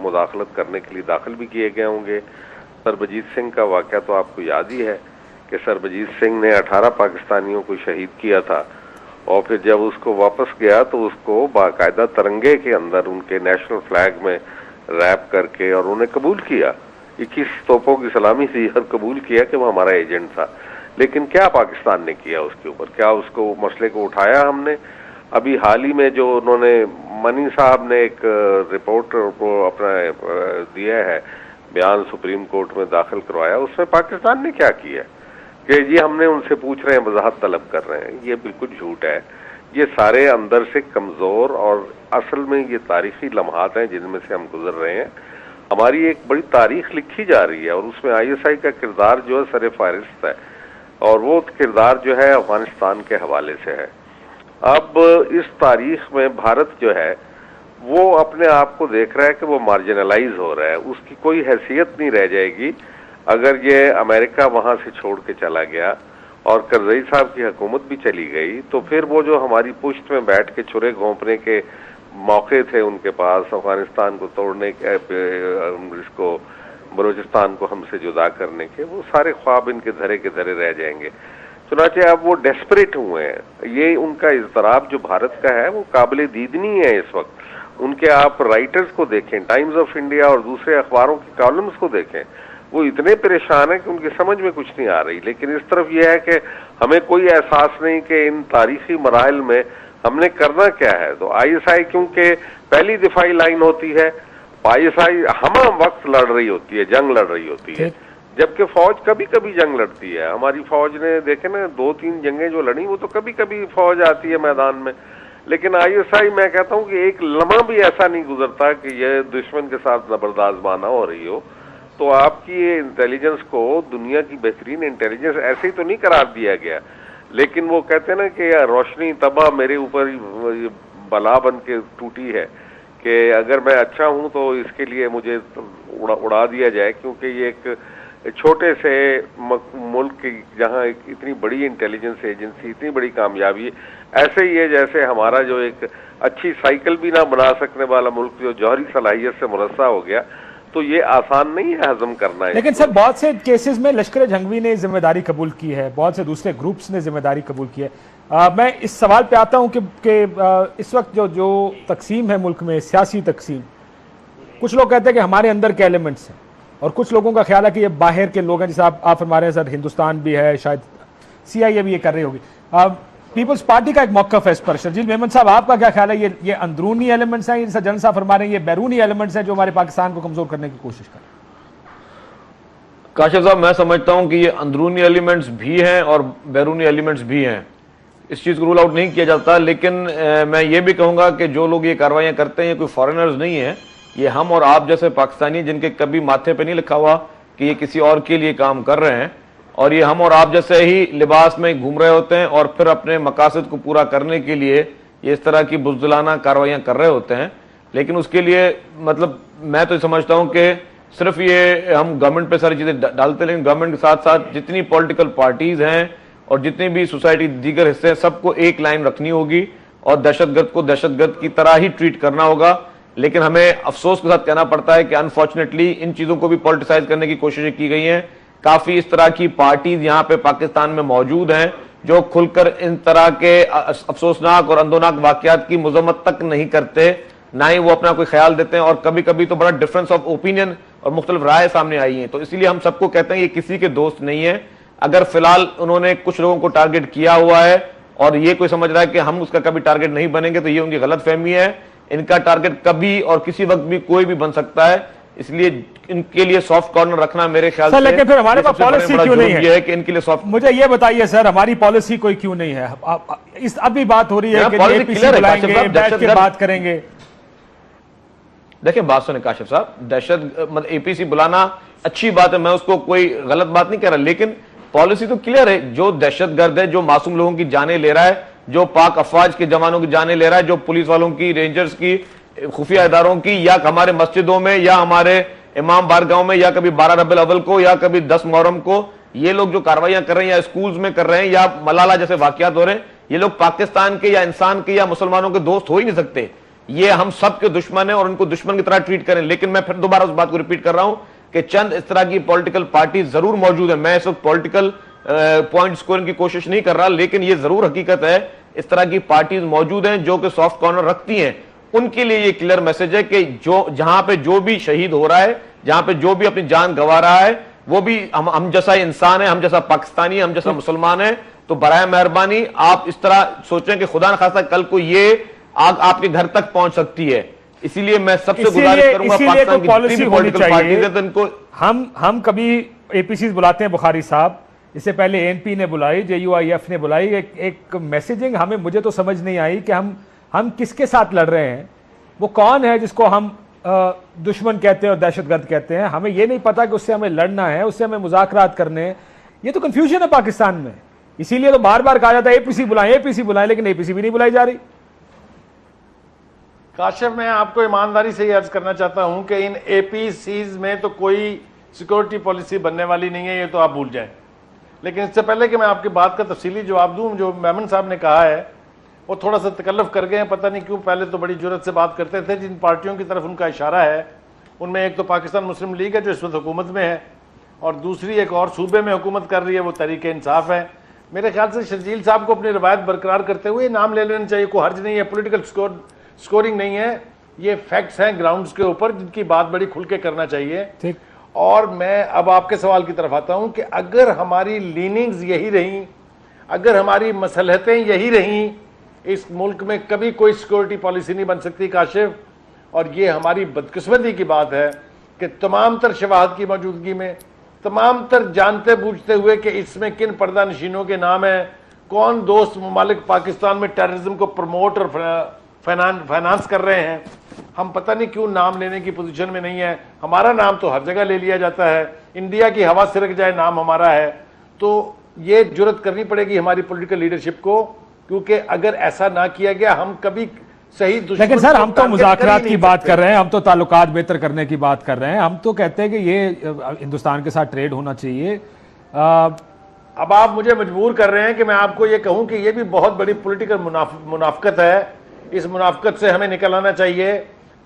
مداخلت کرنے کے لیے داخل بھی کیے گئے ہوں گے۔ سربجیت سنگھ کا واقعہ تو آپ کو یاد ہی ہے کہ سربجیت سنگھ نے 18 پاکستانیوں کو شہید کیا تھا، اور پھر جب اس کو واپس گیا تو اس کو باقاعدہ ترنگے کے اندر ان کے نیشنل فلیگ میں ریپ کر کے اور انہیں قبول کیا، 21 توپوں کی سلامی دی اور قبول کیا کہ وہ ہمارا ایجنٹ تھا۔ لیکن کیا پاکستان نے کیا اس کے اوپر؟ کیا اس کو مسئلے کو اٹھایا ہم نے؟ ابھی حال ہی میں جو انہوں نے منی صاحب نے ایک رپورٹ کو اپنا دیا ہے بیان سپریم کورٹ میں داخل کروایا، اس میں پاکستان نے کیا کیا کہ یہ ہم نے ان سے پوچھ رہے ہیں، وضاحت طلب کر رہے ہیں، یہ بالکل جھوٹ ہے۔ یہ سارے اندر سے کمزور اور اصل میں یہ تاریخی لمحات ہیں جن میں سے ہم گزر رہے ہیں۔ ہماری ایک بڑی تاریخ لکھی جا رہی ہے اور اس میں ISI کا کردار جو ہے سر فہرست ہے، اور وہ کردار جو ہے افغانستان کے حوالے سے ہے۔ اب اس تاریخ میں بھارت جو ہے وہ اپنے آپ کو دیکھ رہا ہے کہ وہ مارجنلائز ہو رہا ہے، اس کی کوئی حیثیت نہیں رہ جائے گی اگر یہ امریکہ وہاں سے چھوڑ کے چلا گیا اور کرزئی صاحب کی حکومت بھی چلی گئی، تو پھر وہ جو ہماری پشت میں بیٹھ کے چھرے گھونپنے کے موقع تھے ان کے پاس، افغانستان کو توڑنے کے، اس کو بلوچستان کو ہم سے جدا کرنے کے، وہ سارے خواب ان کے دھرے کے دھرے رہ جائیں گے۔ چنانچہ اب وہ ڈیسپریٹ ہوئے ہیں۔ یہ ان کا اضطراب جو بھارت کا ہے وہ قابل دید نہیں ہے اس وقت۔ ان کے آپ رائٹرز کو دیکھیں، ٹائمز آف انڈیا اور دوسرے اخباروں کی کالمز کو دیکھیں، وہ اتنے پریشان ہیں کہ ان کی سمجھ میں کچھ نہیں آ رہی۔ لیکن اس طرف یہ ہے کہ ہمیں کوئی احساس نہیں کہ ان تاریخی مراحل میں ہم نے کرنا کیا ہے۔ تو ISI کیونکہ پہلی دفاعی لائن ہوتی ہے، ISI ہم وقت لڑ رہی ہوتی ہے، جنگ لڑ رہی ہوتی ہے، جبکہ فوج کبھی کبھی جنگ لڑتی ہے۔ ہماری فوج نے دیکھیں نا 2-3 جنگیں جو لڑیں وہ تو کبھی کبھی فوج آتی ہے میدان میں، لیکن ISI میں کہتا ہوں کہ ایک لمحہ بھی ایسا نہیں گزرتا کہ یہ دشمن کے ساتھ زبردازمانہ ہو رہی ہو۔ تو آپ کی انٹیلیجنس کو دنیا کی بہترین انٹیلیجنس ایسے ہی تو نہیں قرار دیا گیا، لیکن وہ کہتے ہیں نا کہ روشنی تباہ میرے اوپر بلا بن کے ٹوٹی ہے کہ اگر میں اچھا ہوں تو اس کے لیے مجھے اڑا دیا جائے، کیونکہ یہ ایک چھوٹے سے ملک کی جہاں ایک اتنی بڑی انٹیلیجنس ایجنسی، اتنی بڑی کامیابی، ایسے ہی ہے جیسے ہمارا جو ایک اچھی سائیکل بھی نہ بنا سکنے والا ملک جو جوہری صلاحیت سے مرصع ہو گیا، تو یہ آسان نہیں ہے ہضم کرنا ہے۔ لیکن سر بہت سے کیسز میں لشکر جھنگوی نے ذمہ داری قبول کی ہے، بہت سے دوسرے گروپس نے ذمہ داری قبول کی ہے۔ میں اس سوال پہ آتا ہوں کہ اس وقت جو تقسیم ہے ملک میں، سیاسی تقسیم، کچھ لوگ کہتے ہیں کہ ہمارے اندر کے ایلیمنٹس ہیں، اور کچھ لوگوں کا خیال ہے کہ یہ باہر کے لوگ ہیں، جیسے آپ فرما رہے ہیں سر ہندوستان بھی ہے، شاید CIA بھی یہ کر رہی ہوگی۔ پیپلز پارٹی کا ایک موقف ہے اس پر، شرجیل میمن صاحب آپ کا کیا خیال ہے؟ یہ اندرونی ایلیمنٹس ہیں جیسا جنرل صاحب فرما رہے ہیں، یہ بیرونی ایلیمنٹس ہیں جو ہمارے پاکستان کو کمزور کرنے کی کوشش کر رہے ہیں؟ کاشف صاحب میں سمجھتا ہوں کہ یہ اندرونی ایلیمنٹس بھی ہیں اور بیرونی ایلیمنٹس بھی ہیں، اس چیز کو رول آؤٹ نہیں کیا جاتا، لیکن میں یہ بھی کہوں گا کہ جو لوگ یہ کاروائیاں کرتے ہیں یہ کوئی فارینرز نہیں ہیں، یہ ہم اور آپ جیسے پاکستانی جن کے کبھی ماتھے پہ نہیں لکھا ہوا کہ یہ کسی اور کے لیے کام کر رہے ہیں، اور یہ ہم اور آپ جیسے ہی لباس میں گھوم رہے ہوتے ہیں اور پھر اپنے مقاصد کو پورا کرنے کے لیے یہ اس طرح کی بزدلانہ کاروائیاں کر رہے ہوتے ہیں۔ لیکن اس کے لیے مطلب میں تو سمجھتا ہوں کہ صرف یہ ہم گورنمنٹ پہ ساری چیزیں ڈالتے، لیکن گورنمنٹ کے ساتھ ساتھ جتنی پولیٹیکل پارٹیز ہیں اور جتنی بھی سوسائٹی دیگر حصے ہیں، سب کو ایک لائن رکھنی ہوگی اور دہشت گرد کو دہشت گرد کی طرح ہی ٹریٹ کرنا ہوگا۔ لیکن ہمیں افسوس کے ساتھ کہنا پڑتا ہے کہ انفارچونیٹلی ان چیزوں کو بھی پولیٹیسائز کرنے کی کوششیں کی گئی ہیں۔ کافی اس طرح کی پارٹیز یہاں پہ پاکستان میں موجود ہیں جو کھل کر ان طرح کے افسوسناک اور اندوناک واقعات کی مذمت تک نہیں کرتے، نہ ہی وہ اپنا کوئی خیال دیتے ہیں، اور کبھی کبھی تو بڑا ڈفرنس آف اوپینین اور مختلف رائے سامنے آئی ہیں۔ تو اس لیے ہم سب کو کہتے ہیں یہ کسی کے دوست نہیں ہے۔ اگر فی الحال انہوں نے کچھ لوگوں کو ٹارگٹ کیا ہوا ہے اور یہ کوئی سمجھ رہا ہے کہ ہم اس کا کبھی ٹارگٹ نہیں بنیں گے، تو یہ ان کی غلط فہمی ہے۔ ان کا ٹارگٹ کبھی اور کسی وقت بھی کوئی بھی بن سکتا ہے، اس لیے ان کے لیے سافٹ کارنر رکھنا میرے خیال سے لیکن پھر ہمارے پاس پالیسی کیوں نہیں ہے کہ ان کے لیے سافٹ۔ مجھے یہ بتائیے سر ہماری پالیسی کوئی کیوں نہیں ہے؟ ابھی بات ہو رہی ہے کہ APC بلائیں گے، بیٹھ کے بات کریں گے۔ دیکھیں بات سنیں کاشف صاحب، دہشت APC بلانا اچھی بات ہے، میں اس کو کوئی غلط بات نہیں کہہ رہا، لیکن پالیسی تو کلیئر ہے۔ جو دہشت گرد ہے، جو معصوم لوگوں کی جانیں لے رہا ہے، جو پاک افواج کے جوانوں کی جانیں لے رہا ہے، جو پولیس والوں کی، رینجرز کی، خفیہ اداروں کی، یا ہمارے مسجدوں میں یا ہمارے امام بارگاہوں میں، یا کبھی 12 ربیع الاول کو یا کبھی 10 محرم کو یہ لوگ جو کاروائیاں کر رہے ہیں یا اسکولز میں کر رہے ہیں یا ملالہ جیسے واقعات ہو رہے ہیں، یہ لوگ پاکستان کے یا انسان کے یا مسلمانوں کے دوست ہو ہی نہیں سکتے۔ یہ ہم سب کے دشمن ہیں اور ان کو دشمن کی طرح ٹریٹ کریں. لیکن میں پھر دوبارہ اس بات کو ریپیٹ کر رہا ہوں کہ چند اس طرح کی پولیٹیکل پارٹی ضرور موجود ہیں. میں اس وقت پولیٹیکل پوائنٹ سکورنگ کی کوشش نہیں کر رہا, لیکن یہ ضرور حقیقت ہے اس طرح کی پارٹیز موجود ہیں جو کہ سافٹ کارنر رکھتی ہیں. ان کے لیے یہ کلیئر میسج ہے کہ جہاں پہ جو بھی شہید ہو رہا ہے, جہاں پہ جو بھی اپنی جان گنوا رہا ہے, وہ بھی ہم جیسا انسان ہے, ہم جیسا پاکستانی ہے, ہم جیسا مسلمان ہے. تو برائے مہربانی آپ اس طرح سوچیں کہ خدا نخواستہ کل کو یہ آگ آپ کے گھر تک پہنچ سکتی ہے. اسی لیے میں سب سے گزارش کروں گا پاکستان کی جتنی بھی پولیٹیکل پارٹیز ہیں ان کو, ہم کبھی اے پی سیز بلاتے ہیں, بخاری صاحب اس سے پہلے این پی نے بلائی, جے یو آئی ایف نے بلائی, ایک میسیجنگ ہمیں مجھے تو سمجھ نہیں آئی کہ ہم کس کے ساتھ لڑ رہے ہیں, وہ کون ہے جس کو ہم دشمن کہتے ہیں اور دہشت گرد کہتے ہیں. ہمیں یہ نہیں پتا کہ اس سے ہمیں لڑنا ہے, اس سے ہمیں مذاکرات کرنے ہیں. یہ تو کنفیوژن ہے پاکستان میں. اسی لیے تو بار بار کہا جاتا ہے اے پی سی بلائیں, اے پی سی بلائیں, لیکن اے پی سی بھی نہیں بلائی جا رہی. کاشف, میں آپ کو ایمانداری سے یہ عرض کرنا چاہتا ہوں کہ ان اے پی سیز میں تو کوئی سیکورٹی پالیسی بننے والی نہیں ہے, یہ تو آپ بھول جائیں. لیکن اس سے پہلے کہ میں آپ کی بات کا تفصیلی جواب دوں, جو میمن صاحب نے کہا ہے وہ تھوڑا سا تکلف کر گئے ہیں, پتہ نہیں کیوں. پہلے تو بڑی جرت سے بات کرتے تھے. جن پارٹیوں کی طرف ان کا اشارہ ہے ان میں ایک تو پاکستان مسلم لیگ ہے جو اس وقت حکومت میں ہے, اور دوسری ایک اور صوبے میں حکومت کر رہی ہے, وہ تحریک انصاف ہے. میرے خیال سے شرجیل صاحب کو اپنی روایت برقرار کرتے ہوئے نام لے لینا چاہیے, کوئی حرج نہیں ہے. پولیٹیکل سکورنگ نہیں ہے, یہ فیکٹس ہیں گراؤنڈز کے اوپر جن کی بات بڑی کھل کے کرنا چاہیے. اور میں اب آپ کے سوال کی طرف آتا ہوں کہ اگر ہماری لیننگز یہی رہیں, اگر ہماری مصلحتیں یہی رہیں, اس ملک میں کبھی کوئی سیکورٹی پالیسی نہیں بن سکتی کاشف. اور یہ ہماری بدقسمتی کی بات ہے کہ تمام تر شواہد کی موجودگی میں, تمام تر جانتے بوجھتے ہوئے کہ اس میں کن پردہ نشینوں کے نام ہیں, کون دوست ممالک پاکستان میں ٹیررزم کو پروموٹ اور فائنانس کر رہے ہیں, ہم پتہ نہیں کیوں نام لینے کی پوزیشن میں نہیں ہے. ہمارا نام تو ہر جگہ لے لیا جاتا ہے, انڈیا کی ہوا سرک جائے نام ہمارا ہے. تو یہ جرت کرنی پڑے گی ہماری پولیٹیکل لیڈرشپ کو, کیونکہ اگر ایسا نہ کیا گیا ہم کبھی صحیح دشمن. لیکن سر ہم تو مذاکرات کی بات کر رہے ہیں, ہم تو تعلقات بہتر کرنے کی بات کر رہے ہیں, ہم تو کہتے ہیں کہ یہ ہندوستان کے ساتھ ٹریڈ ہونا چاہیے. اب آپ مجھے مجبور کر رہے ہیں کہ میں آپ کو یہ کہوں کہ یہ بھی بہت بڑی پولیٹیکل منافقت ہے. اس منافقت سے ہمیں نکل آنا چاہیے.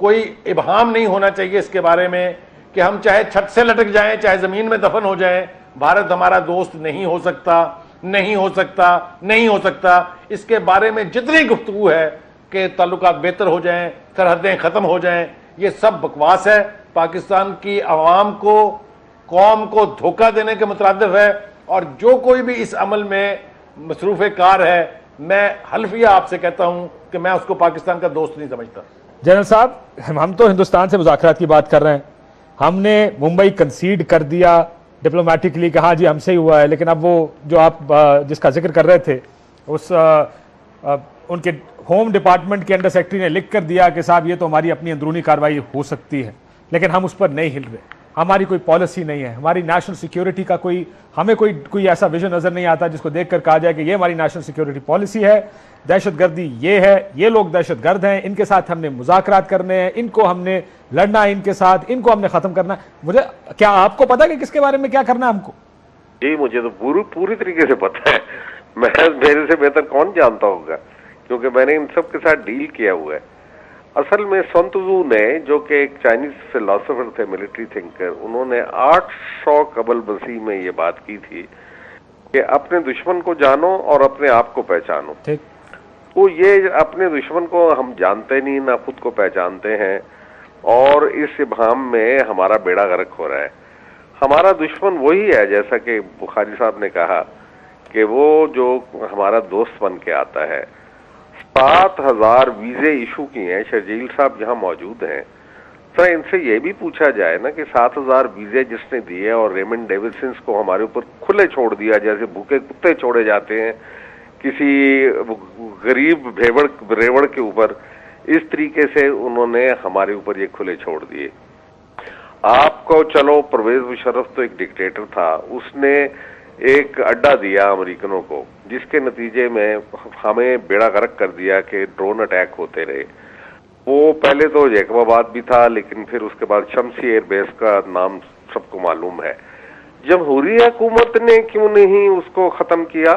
کوئی ابہام نہیں ہونا چاہیے اس کے بارے میں کہ ہم چاہے چھت سے لٹک جائیں, چاہے زمین میں دفن ہو جائیں, بھارت ہمارا دوست نہیں ہو سکتا, نہیں ہو سکتا, نہیں ہو سکتا. اس کے بارے میں جتنی گفتگو ہے کہ تعلقات بہتر ہو جائیں, سرحدیں ختم ہو جائیں, یہ سب بکواس ہے. پاکستان کی عوام کو, قوم کو دھوکہ دینے کے مترادف ہے. اور جو کوئی بھی اس عمل میں مصروف کار ہے, میں حلفیہ آپ سے کہتا ہوں کہ میں اس کو پاکستان کا دوست نہیں سمجھتا. جنرل صاحب, ہم تو ہندوستان سے مذاکرات کی بات کر رہے ہیں. ہم نے ممبئی کنسیڈ کر دیا ڈپلومیٹکلی کہ ہاں جی ہم سے ہی ہوا ہے, لیکن اب وہ جو آپ جس کا ذکر کر رہے تھے اس ان کے ہوم ڈپارٹمنٹ کے انڈر سیکرٹری نے لکھ کر دیا کہ صاحب یہ تو ہماری اپنی اندرونی کارروائی ہو سکتی ہے, لیکن ہم اس پر نہیں ہل رہے. ہماری کوئی پالیسی نہیں ہے, ہماری نیشنل سیکیورٹی کا ہمیں کوئی ایسا ویژن نظر نہیں آتا جس کو دیکھ کر کہا جائے کہ یہ ہماری نیشنل سیکیورٹی پالیسی ہے. دہشت گردی یہ ہے, یہ لوگ دہشت گرد ہیں, ان کے ساتھ ہم نے مذاکرات کرنے ہیں, ان کو ہم نے لڑنا ہے, ان کے ساتھ ان کو ہم نے ختم کرنا ہے. مجھے کیا آپ کو پتا کہ کس کے بارے میں کیا کرنا ہے ہم کو؟ جی مجھے تو پوری طریقے سے پتا ہے. میرے سے بہتر کون جانتا ہوگا, کیونکہ میں نے ان سب کے ساتھ ڈیل کیا ہوا ہے. اصل میں سن تزو نے, جو کہ ایک چائنیز فلاسفر تھے, ملٹری تھنکر, انہوں نے 800 قبل مسیح میں یہ بات کی تھی کہ اپنے دشمن کو جانو اور اپنے آپ کو پہچانو. تو یہ اپنے دشمن کو ہم جانتے نہیں, نہ خود کو پہچانتے ہیں, اور اس ابہام میں ہمارا بیڑا غرق ہو رہا ہے. ہمارا دشمن وہی ہے, جیسا کہ بخاری صاحب نے کہا, کہ وہ جو ہمارا دوست بن کے آتا ہے. 7,000 ویزے ایشو کی ہیں. شرجیل صاحب یہاں موجود ہیں, سر ان سے یہ بھی پوچھا جائے نا کہ 7,000 ویزے جس نے دیے اور ریمنڈ ڈیوڈسنس کو ہمارے اوپر کھلے چھوڑ دیا, جیسے بھوکے کتے چھوڑے جاتے ہیں کسی غریب ریوڑ کے اوپر, اس طریقے سے انہوں نے ہمارے اوپر یہ کھلے چھوڑ دیے. آپ کو چلو پرویز مشرف تو ایک ڈکٹیٹر تھا, اس نے ایک اڈا دیا امریکنوں کو, جس کے نتیجے میں ہمیں بیڑا غرق کر دیا کہ ڈرون اٹیک ہوتے رہے. وہ پہلے تو جیکب آباد بھی تھا, لیکن پھر اس کے بعد شمسی ایئر بیس کا نام سب کو معلوم ہے. جمہوری حکومت نے کیوں نہیں اس کو ختم کیا؟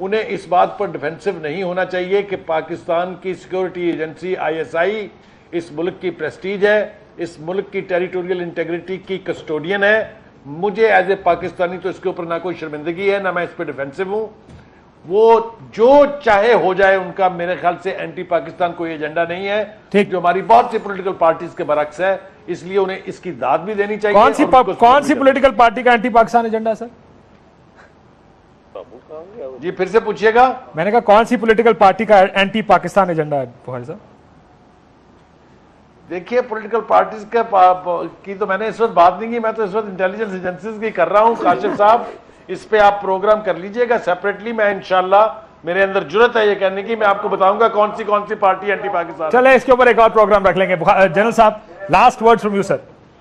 انہیں اس بات پر ڈیفینسو نہیں ہونا چاہیے کہ پاکستان کی سیکیورٹی ایجنسی ISI اس ملک کی پریسٹیج ہے, اس ملک کی ٹیریٹوریل انٹیگریٹی کی کسٹوڈین ہے. مجھے ایز اے پاکستانی تو اس کے اوپر نہ کوئی شرمندگی ہے, نہ میں اس پہ ڈیفینسو ہوں. وہ جو چاہے ہو جائے, ان کا میرے خیال سے اینٹی پاکستان کوئی ایجنڈا نہیں ہے, جو ہماری بہت سی پولیٹیکل پارٹیز کے برعکس ہے. اس لیے انہیں اس کی داد بھی دینی چاہیے. کون سی پولیٹیکل پارٹی کا اینٹی پاکستان ایجنڈا ہے سر؟ جی پھر سے پوچھئے گا. میں نے کہا کون سی پولیٹیکل پارٹی کا اینٹی پاکستان ایجنڈا ہے بخاری صاحب؟ دیکھیے پولیٹیکل پارٹیز کی تو میں نے اس وقت بات نہیں کی, میں تو اس وقت انٹیلیجنس ایجنسیز کی کر رہا ہوں. کاشف صاحب اس پہ آپ پروگرام کر لیجئے گا سیپریٹلی. میں انشاءاللہ میرے اندر جرت ہے یہ کہنے کی, میں آپ کو بتاؤں گا کون سی پارٹی اینٹی پاکستان. چلے اس کے اوپر ایک اور پروگرام رکھ لیں گے. جنرل صاحب last word from you sir.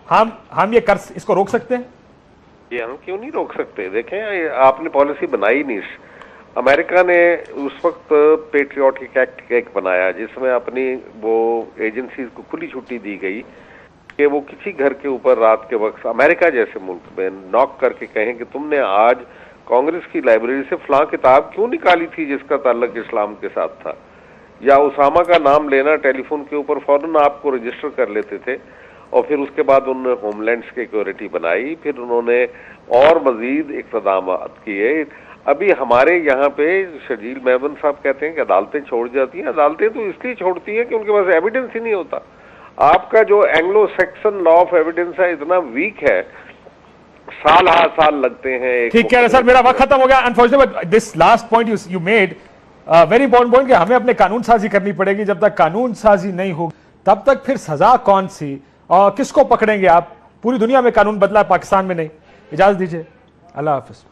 ہم یہ اس کو روک سکتے ہیں؟ یہ ہم کیوں نہیں روک سکتے؟ دیکھیں آپ نے پالیسی بنائی نہیں. امریکہ نے اس وقت پیٹریوٹک ایکٹ ایک بنایا جس میں اپنی وہ ایجنسیز کو کھلی چھٹی دی گئی کہ وہ کسی گھر کے اوپر رات کے وقت امریکہ جیسے ملک میں ناک کر کے کہیں کہ تم نے آج کانگریس کی لائبریری سے فلاں کتاب کیوں نکالی تھی جس کا تعلق اسلام کے ساتھ تھا, یا اسامہ کا نام لینا ٹیلی فون کے اوپر فوراً آپ کو رجسٹر کر لیتے تھے. اور پھر اس کے بعد انہوں نے ہوم لینڈ سیکیورٹی بنائی, پھر انہوں نے اور مزید اقتدامات کیے. ابھی ہمارے یہاں پہ شرجیل میمن صاحب کہتے ہیں کہ عدالتیں چھوڑ جاتی ہیں. عدالتیں تو اس لیے چھوڑتی ہیں کہ ان کے پاس ایویڈنس ہی نہیں ہوتا. آپ کا جو Anglo Saxon law of evidence ہے اتنا ویک ہے, سال ہر سال لگتے ہیں. ٹھیک ہے سر, میرا وقت ختم ہو گیا. Unfortunately this last point you made very important point کہ ہمیں اپنے قانون سازی کرنی پڑے گی. جب تک قانون سازی نہیں ہوگی تب تک پھر سزا کون سی اور کس کو پکڑیں گے آپ؟ پوری دنیا میں قانون بدلا ہے, پاکستان میں نہیں. اجازت دیجیے, اللہ حافظ.